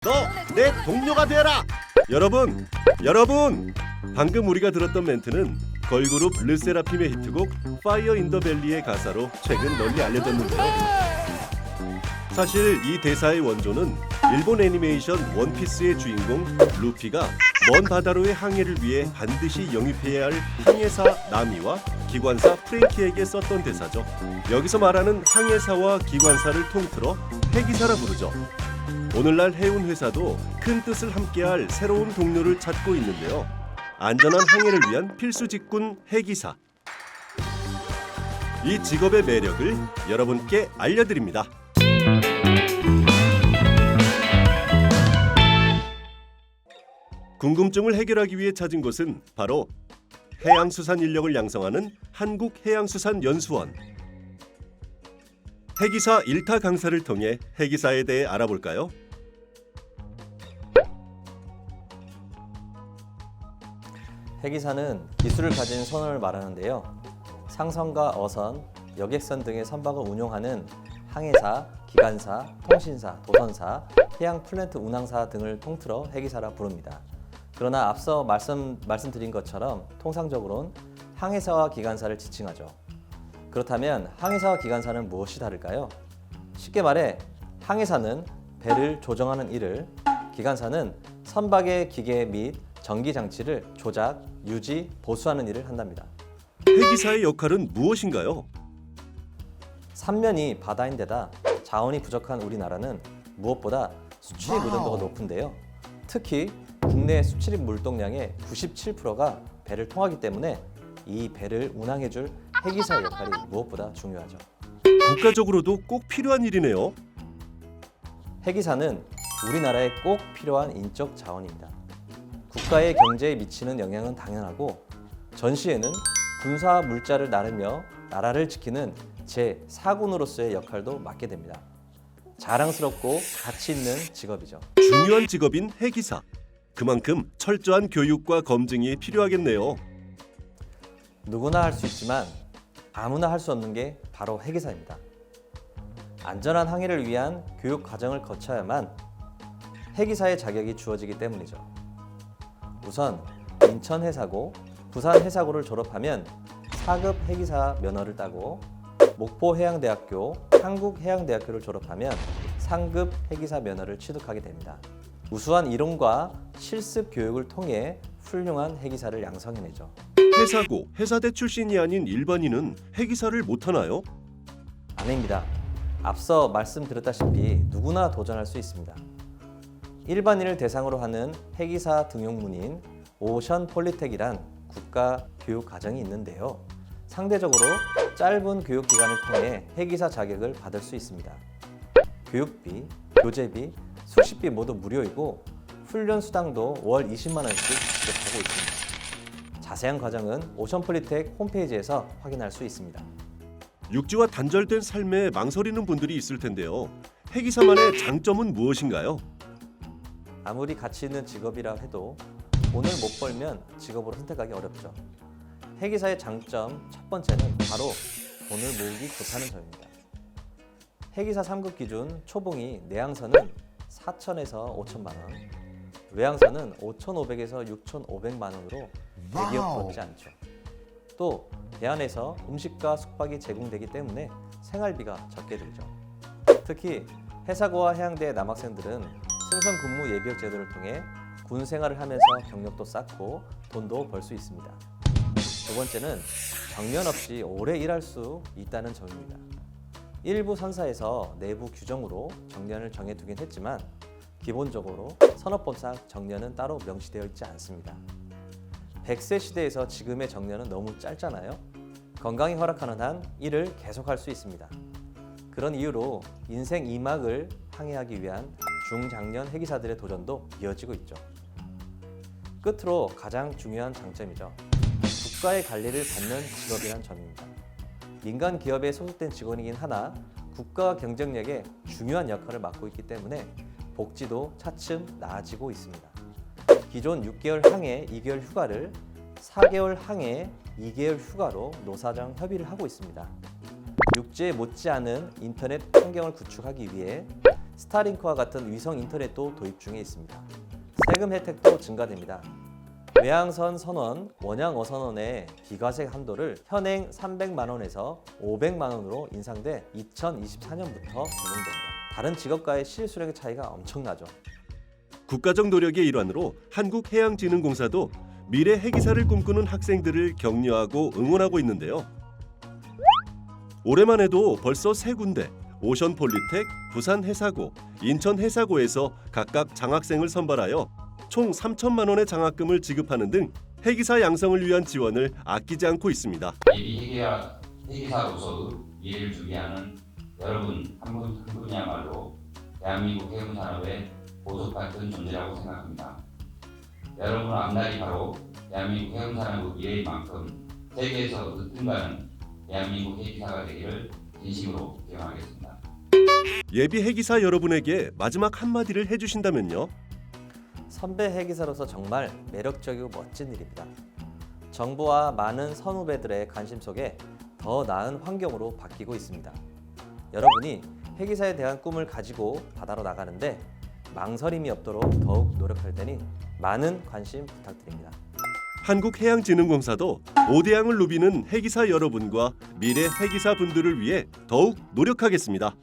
너 내 동료가 되라. 여러분 방금 우리가 들었던 멘트는 걸그룹 르세라핌의 히트곡 파이어 인 더 벨리의 가사로 최근 널리 알려졌는데요. 사실 이 대사의 원조는 일본 애니메이션 원피스의 주인공 루피가 먼 바다로의 항해를 위해 반드시 영입해야 할 항해사 나미와 기관사 프랭키에게 썼던 대사죠. 여기서 말하는 항해사와 기관사를 통틀어 해기사라 부르죠. 오늘날 해운 회사도 큰 뜻을 함께할 새로운 동료를 찾고 있는데요. 안전한 항해를 위한 필수 직군 해기사. 이 직업의 매력을 여러분께 알려드립니다. 궁금증을 해결하기 위해 찾은 곳은 바로 해양수산 인력을 양성하는 한국해양수산연수원. 해기사 1타 강사를 통해 해기사에 대해 알아볼까요? 해기사는 기술을 가진 선원을 말하는데요. 상선과 어선, 여객선 등의 선박을 운용하는 항해사, 기관사, 통신사, 도선사, 해양 플랜트 운항사 등을 통틀어 해기사라 부릅니다. 그러나 앞서 말씀드린 것처럼 통상적으로는 항해사와 기관사를 지칭하죠. 그렇다면 항해사와 기관사는 무엇이 다를까요? 쉽게 말해 항해사는 배를 조정하는 일을, 기관사는 선박의 기계 및 전기 장치를 조작, 유지, 보수하는 일을 한답니다. 해기사의 역할은 무엇인가요? 삼면이 바다인데다 자원이 부족한 우리나라는 무엇보다 수출입 의존도가 높은데요. 특히 국내 수출입 물동량의 97%가 배를 통하기 때문에 이 배를 운항해줄 해기사의 역할이 무엇보다 중요하죠. 국가적으로도 꼭 필요한 일이네요. 해기사는 우리나라에 꼭 필요한 인적 자원입니다. 국가의 경제에 미치는 영향은 당연하고 전시에는 군사 물자를 나르며 나라를 지키는 제4군으로서의 역할도 맡게 됩니다. 자랑스럽고 가치 있는 직업이죠. 중요한 직업인 해기사. 그만큼 철저한 교육과 검증이 필요하겠네요. 누구나 할 수 있지만 아무나 할 수 없는 게 바로 해기사입니다. 안전한 항해를 위한 교육 과정을 거쳐야만 해기사의 자격이 주어지기 때문이죠. 우선 인천해사고, 부산해사고를 졸업하면 4급 해기사 면허를 따고 목포해양대학교, 한국해양대학교를 졸업하면 상급 해기사 면허를 취득하게 됩니다. 우수한 이론과 실습 교육을 통해 훌륭한 해기사를 양성해내죠. 해사고, 해사대 출신이 아닌 일반인은 해기사를 못하나요? 아닙니다. 앞서 말씀드렸다시피 누구나 도전할 수 있습니다. 일반인을 대상으로 하는 해기사 등용문인 오션 폴리텍이란 국가 교육 과정이 있는데요. 상대적으로 짧은 교육 기간을 통해 해기사 자격을 받을 수 있습니다. 교육비, 교재비, 숙식비 모두 무료이고 훈련 수당도 월 20만 원씩 지급하고 있습니다. 자세한 과정은 오션 폴리텍 홈페이지에서 확인할 수 있습니다. 육지와 단절된 삶에 망설이는 분들이 있을 텐데요. 해기사만의 장점은 무엇인가요? 아무리 가치 있는 직업이라 해도 돈을 못 벌면 직업으로 선택하기 어렵죠. 해기사의 장점 첫 번째는 바로 돈을 모으기 좋다는 점입니다. 해기사 3급 기준 초봉이 내항선은 4천에서 5천만 원, 외항선은 5,500에서 6,500만 원으로 대기업 부럽지 않죠. 또 대안에서 음식과 숙박이 제공되기 때문에 생활비가 적게 들죠. 특히 해사고와 해양대 남학생들은 승선 근무 예비역 제도를 통해 군 생활을 하면서 경력도 쌓고 돈도 벌 수 있습니다. 두 번째는 정년 없이 오래 일할 수 있다는 점입니다. 일부 선사에서 내부 규정으로 정년을 정해두긴 했지만 기본적으로 산업법상 정년은 따로 명시되어 있지 않습니다. 100세 시대에서 지금의 정년은 너무 짧잖아요. 건강이 허락하는 한 일을 계속할 수 있습니다. 그런 이유로 인생 2막을 항해하기 위한 중장년 해기사들의 도전도 이어지고 있죠. 끝으로 가장 중요한 장점이죠. 국가의 관리를 받는 직업이란 점입니다. 민간 기업에 소속된 직원이긴 하나 국가 경쟁력에 중요한 역할을 맡고 있기 때문에 복지도 차츰 나아지고 있습니다. 기존 6개월 항해 2개월 휴가를 4개월 항해 2개월 휴가로 노사정 협의를 하고 있습니다. 육지에 못지않은 인터넷 환경을 구축하기 위해 스타링크와 같은 위성 인터넷도 도입 중에 있습니다. 세금 혜택도 증가됩니다. 외항선 선원, 원양 어선원의 기과세 한도를 현행 300만 원에서 500만 원으로 인상돼 2024년부터 적용됩니다. 다른 직업과의 실수령의 차이가 엄청나죠. 국가적 노력의 일환으로 한국해양진흥공사도 미래 해기사를 꿈꾸는 학생들을 격려하고 응원하고 있는데요. 올해만 해도 벌써 3군데 오션폴리텍, 부산해사고, 인천해사고에서 각각 장학생을 선발하여 총 3천만 원의 장학금을 지급하는 등 해기사 양성을 위한 지원을 아끼지 않고 있습니다. 예비 해기사로서의 미래를 준비하는 여러분 한 분 한 분이야말로 대한민국 해군 산업의 보석 같은 존재라고 생각합니다. 여러분 앞날이 바로 대한민국 해군 산업의 미래인 만큼 세계에서 어떻든가는 대한민국 해기사가 되기를 진심으로 기원하겠습니다. 예비 해기사 여러분에게 마지막 한마디를 해주신다면요. 선배 해기사로서 정말 매력적이고 멋진 일입니다. 정부와 많은 선후배들의 관심 속에 더 나은 환경으로 바뀌고 있습니다. 여러분이 해기사에 대한 꿈을 가지고 바다로 나가는데 망설임이 없도록 더욱 노력할 테니 많은 관심 부탁드립니다. 한국해양진흥공사도 오대양을 누비는 해기사 여러분과 미래 해기사 분들을 위해 더욱 노력하겠습니다.